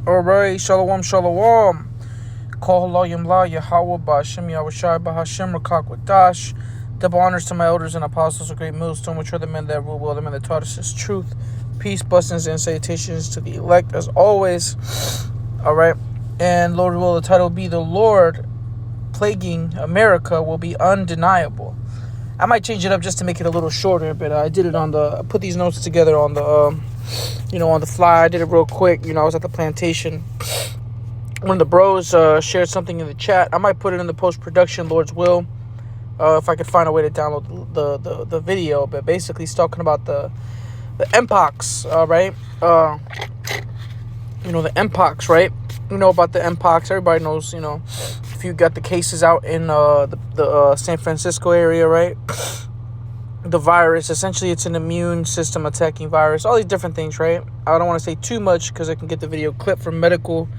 Alright, shalom, shalom. Call Halayim La Yahweh Ba'Hashem Yahushai Ba'Hashem Rakak Wadash. Double honors to my elders and apostles of great millstone, which are the men that rule well, the men that taught us his truth. Peace, blessings, and salutations to the elect as always. Alright, and Lord will, the title be The Lord Plaguing America will be undeniable. I might change it up just to make it a little shorter, but I did it I put these notes together on the, on the fly. I did it real quick. I was at the plantation. One of the bros shared something in the chat. I might put it in the post-production, Lord's will, if I could find a way to download the video. But basically, he's talking about the Mpox, right? The Mpox, right? You know about the Mpox. Everybody knows, if you got the cases out in the San Francisco area, right? The virus, essentially, it's an immune system attacking virus. All these different things, right? I don't want to say too much because I can get the video clipped from medical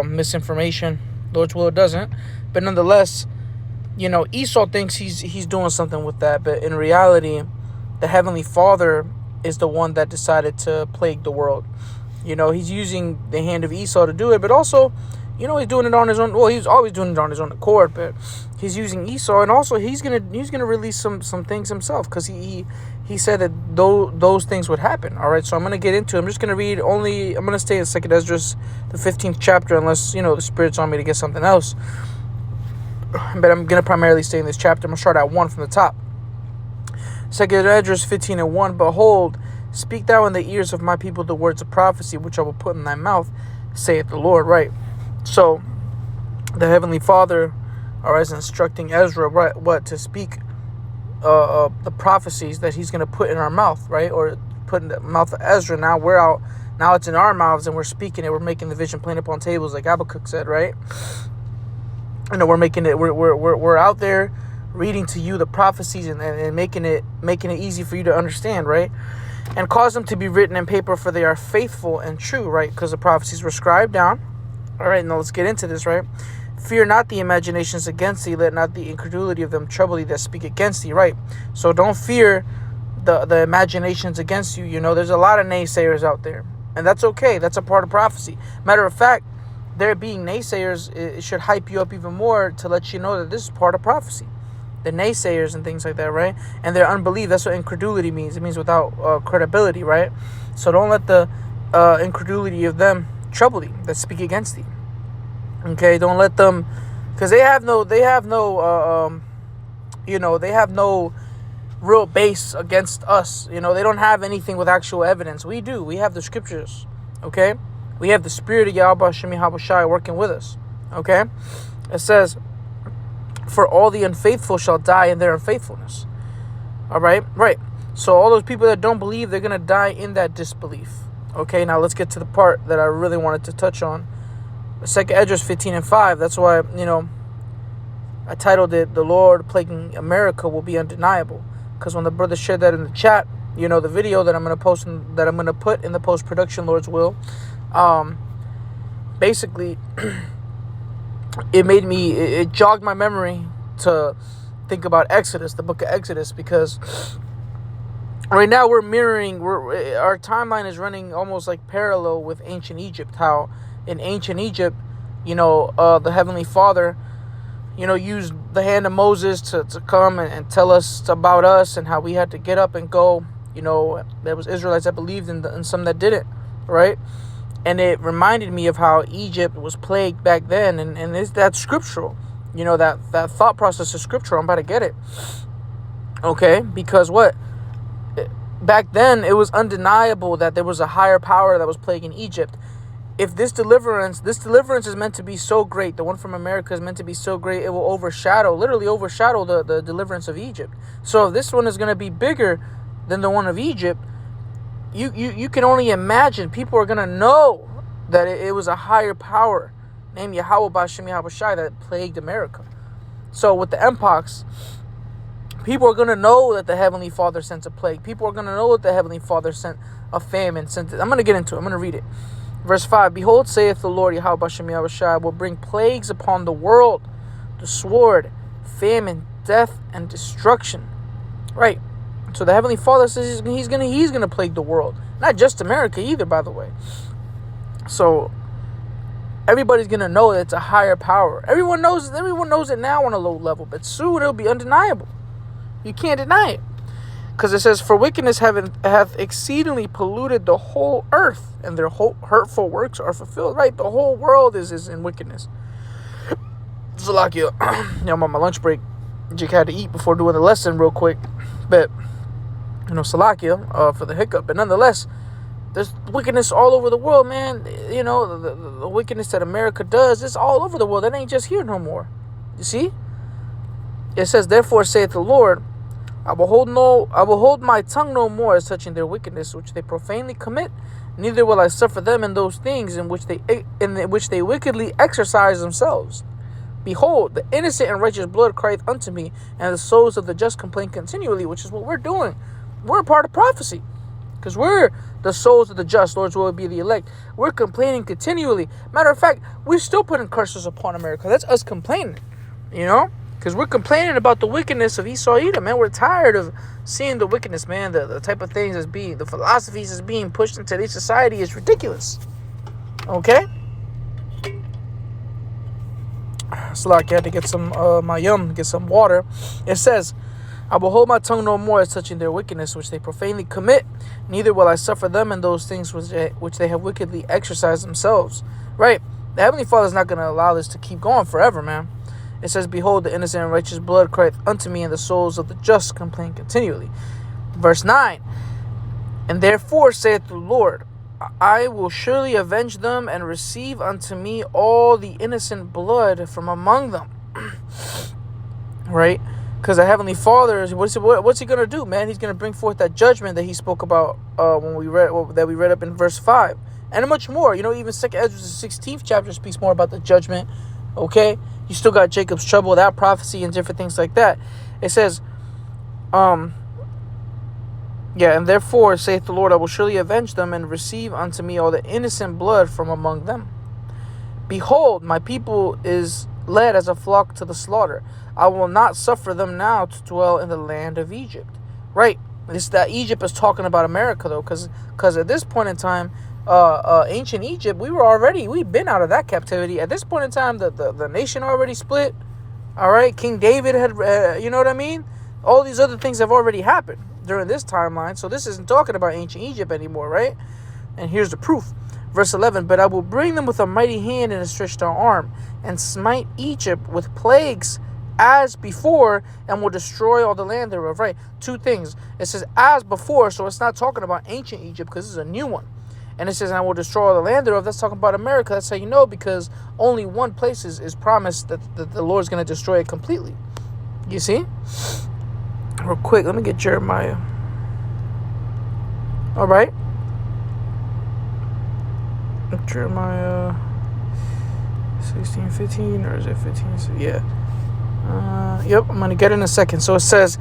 misinformation. Lord's will, it doesn't. But nonetheless, Esau thinks he's doing something with that. But in reality, the Heavenly Father is the one that decided to plague the world. He's using the hand of Esau to do it, but also, he's doing it on his own. Well, he's always doing it on his own accord, but he's using Esau, and also he's gonna release some things himself, because he said that those things would happen. All right, so I'm gonna get into it. I'm just gonna read I'm gonna stay in 2nd Esdras, the 15th chapter, unless the Spirit's on me to get something else. But I'm gonna primarily stay in this chapter. I'm gonna start at 1 from the top. 2nd Esdras 15:1. Behold, speak thou in the ears of my people the words of prophecy, which I will put in thy mouth, saith the Lord. Right. So, the Heavenly Father, is instructing Ezra, right, what to speak, the prophecies that He's going to put in our mouth, right, or put in the mouth of Ezra. Now we're out. Now it's in our mouths, and we're speaking it. We're making the vision plain upon tables, like Habakkuk said, right? We're making it. We're out there reading to you the prophecies and making it easy for you to understand, right? And cause them to be written in paper, for they are faithful and true, right? Because the prophecies were scribed down. All right, now let's get into this, right? Fear not the imaginations against thee, let not the incredulity of them trouble thee that speak against thee, right? So don't fear the imaginations against you. There's a lot of naysayers out there, and that's okay. That's a part of prophecy. Matter of fact, there being naysayers, it should hype you up even more to let you know that this is part of prophecy. The naysayers and things like that, right? And their unbelief, that's what incredulity means. It means without credibility, right? So don't let the incredulity of them trouble thee that speak against thee. Okay, don't let them, because they have no real base against us. They don't have anything with actual evidence. We do. We have the scriptures. Okay, we have the Spirit of Yahweh Shem Yahushai working with us. Okay, it says, for all the unfaithful shall die in their unfaithfulness. All right, right. So all those people that don't believe, they're gonna die in that disbelief. Okay, now let's get to the part that I really wanted to touch on. 2nd Esdras 15:5. That's why, I titled it, The Lord Plaguing America Will Be Undeniable. Because when the brother shared that in the chat, the video that I'm going to post, that I'm going to put in the post-production, Lord's will, basically, it jogged my memory to think about Exodus, the book of Exodus, because right now our timeline is running almost like parallel with ancient Egypt. How in ancient Egypt, the Heavenly Father, used the hand of Moses to come and tell us about us, and how we had to get up and go. There was Israelites that believed and some that didn't, right? And it reminded me of how Egypt was plagued back then, and that's scriptural. That thought process is scriptural. I'm about to get it. Okay, because what? Back then, it was undeniable that there was a higher power that was plaguing Egypt. If this deliverance is meant to be so great, the one from America is meant to be so great, it will literally overshadow the deliverance of Egypt. So if this one is going to be bigger than the one of Egypt, you can only imagine. People are going to know that it was a higher power named Yahweh Ba'Hashem Yahushai that plagued America. So with the Mpox, people are going to know that the Heavenly Father sent a plague. People are going to know that the Heavenly Father sent a famine. I'm going to get into it. I'm going to read it. Verse 5, Behold, saith the Lord, Yahweh Ba'Hashem Yahushai, will bring plagues upon the world, the sword, famine, death, and destruction. Right. So the Heavenly Father says he's gonna plague the world. Not just America either, by the way. So everybody's gonna know that it's a higher power. Everyone knows it now on a low level, but soon it'll be undeniable. You can't deny it. Because it says, for wickedness hath exceedingly polluted the whole earth, and their whole hurtful works are fulfilled. Right? The whole world is in wickedness. So like I'm on my lunch break. Jake had to eat before doing the lesson real quick. But Salakia for the hiccup. But nonetheless, there's wickedness all over the world, man. The wickedness that America does, it's all over the world. That ain't just here no more. You see? It says, therefore saith the Lord, I will hold my tongue no more as touching their wickedness which they profanely commit, neither will I suffer them in those things in which they wickedly exercise themselves. Behold, the innocent and righteous blood crieth unto me, and the souls of the just complain continually, which is what we're doing. We're a part of prophecy, because we're the souls of the just, Lord's will be the elect. We're complaining continually. Matter of fact, we're still putting curses upon America. That's us complaining, because we're complaining about the wickedness of Esau Edom, man. We're tired of seeing the wickedness, man. The type of things the philosophies that's being pushed into today's society is ridiculous. Okay? It's like I had to get some get some water. It says, I will hold my tongue no more as touching their wickedness which they profanely commit, neither will I suffer them in those things which they have wickedly exercised themselves. Right? The Heavenly Father is not going to allow this to keep going forever, man. It says, behold, the innocent and righteous blood crieth unto me, and the souls of the just complain continually. Verse 9, and therefore saith the Lord, I will surely avenge them, and receive unto me all the innocent blood from among them. Right? Because the Heavenly Father, what's he going to do, man? He's going to bring forth that judgment that he spoke about when we read up in verse 5. And much more. Even 2nd Ezra, the 16th chapter, speaks more about the judgment. Okay? You still got Jacob's trouble, that prophecy, and different things like that. It says, and therefore, saith the Lord, I will surely avenge them, and receive unto me all the innocent blood from among them. Behold, my people is led as a flock to the slaughter. I will not suffer them now to dwell in the land of Egypt. Right? That Egypt is talking about America, though, because at this point in time, ancient Egypt, we've been out of that captivity. At this point in time, the nation already split. All right, King David had, you know what I mean? All these other things have already happened during this timeline. So this isn't talking about ancient Egypt anymore, right? And here's the proof. Verse 11, but I will bring them with a mighty hand and a stretched out arm, and smite Egypt with plagues as before, and will destroy all the land thereof. Right? Two things. It says as before, so it's not talking about ancient Egypt, because this is a new one. And it says, I will destroy all the land thereof. That's talking about America. That's how you know, because only one place is promised that the Lord's going to destroy it completely. You see? Real quick, let me get Jeremiah. All right. Jeremiah 16:15, or is it 15? Yeah. Yep, I'm going to get it in a second. So it says,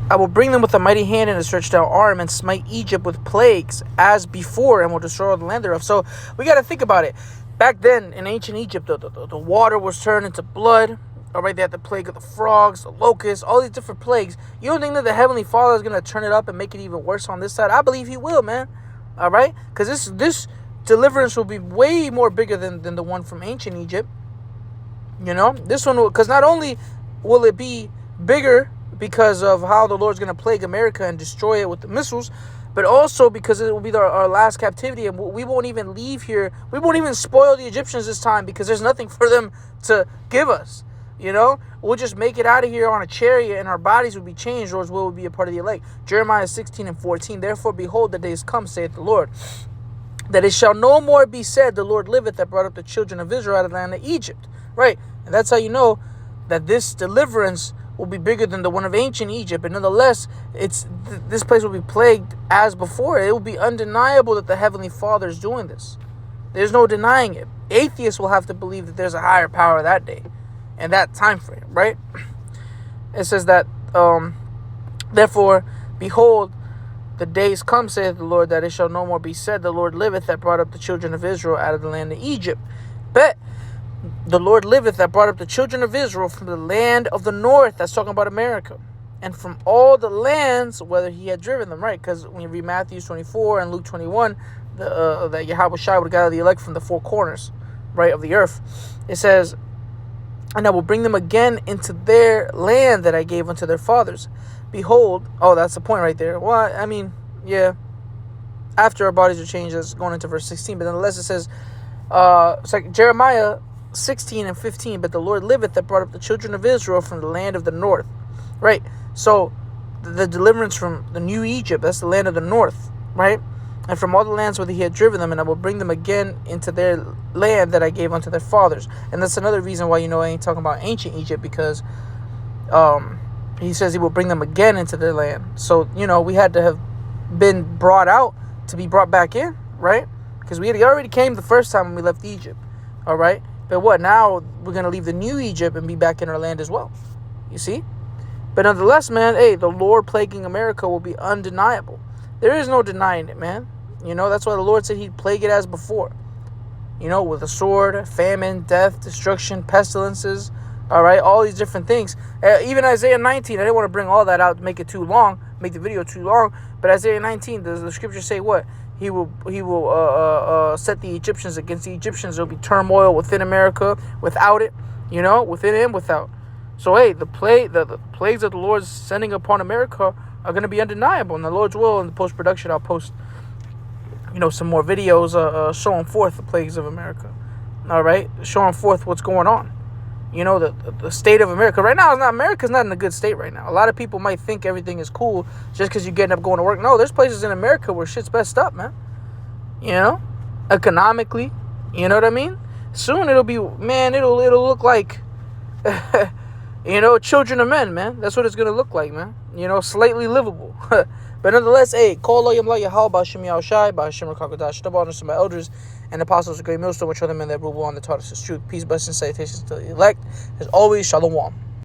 I will bring them with a mighty hand and a stretched out arm, and smite Egypt with plagues as before, and will destroy all the land thereof. So we got to think about it. Back then in ancient Egypt, the water was turned into blood. All right, they had the plague of the frogs, the locusts, all these different plagues. You don't think that the Heavenly Father is going to turn it up and make it even worse on this side? I believe He will, man. All right, because this deliverance will be way more bigger than the one from ancient Egypt. This one, because not only will it be bigger because of how the Lord's going to plague America and destroy it with the missiles, but also because it will be our last captivity, and we won't even leave here. We won't even spoil the Egyptians this time, because there's nothing for them to give us. We'll just make it out of here on a chariot, and our bodies will be changed, or will be a part of the elect. Jeremiah 16:14. Therefore, behold, the days come, saith the Lord, that it shall no more be said, the Lord liveth, that brought up the children of Israel out of the land of Egypt. Right? And that's how you know that this deliverance will be bigger than the one of ancient Egypt. But nonetheless, this place will be plagued as before. It will be undeniable that the Heavenly Father is doing this. There's no denying it. Atheists will have to believe that there's a higher power that day and that time frame, right? It says that, therefore, behold, the days come, saith the Lord, that it shall no more be said, the Lord liveth, that brought up the children of Israel out of the land of Egypt. But the Lord liveth, that brought up the children of Israel from the land of the north. That's talking about America. And from all the lands, whether He had driven them, right? Because when you read Matthew 24 and Luke 21, that Yahweh Shai would gather the elect from the four corners, right, of the earth. It says, and I will bring them again into their land that I gave unto their fathers. Behold, oh, that's the point right there. Well, I mean, yeah, after our bodies are changed, that's going into verse 16. But nonetheless, it says, it's like Jeremiah 16 and 15, but the Lord liveth that brought up the children of Israel from the land of the north. Right? So, the deliverance from the new Egypt, that's the land of the north, right? And from all the lands where he had driven them, and I will bring them again into their land that I gave unto their fathers. And that's another reason why, I ain't talking about ancient Egypt, because he says he will bring them again into their land. So, we had to have been brought out to be brought back in, right? Because we already came the first time when we left Egypt, all right? But what, now we're going to leave the new Egypt and be back in our land as well, you see? But nonetheless, man, hey, the Lord plaguing America will be undeniable. There is no denying it, man. That's why the Lord said he'd plague it as before. With a sword, famine, death, destruction, pestilences, all right, all these different things. Even Isaiah 19, I didn't want to bring all that out to make it too long, make the video too long, but Isaiah 19, does the scripture say what? He will set the Egyptians against the Egyptians. There'll be turmoil within America, without it, within and without. So, hey, the plagues that the Lord's sending upon America are going to be undeniable. And the Lord's will, in the post-production, I'll post, some more videos showing forth the plagues of America. All right? Showing forth what's going on. The state of America. Right now, America's not in a good state right now. A lot of people might think everything is cool just because you're getting up going to work. No, there's places in America where shit's messed up, man. Economically. You know what I mean? Soon it'll be, man, it'll look like... children of men, man. That's what it's going to look like, man. Slightly livable. But nonetheless, hey, call Lo Yom Lo Yahal Ba'Shem Yahushai, Ba'Shem Rakakadash, double honors to my elders and apostles of great millstone, which are the men that rule on the taught us truth. Peace, blessings, salutations to the elect. As always, Shalom.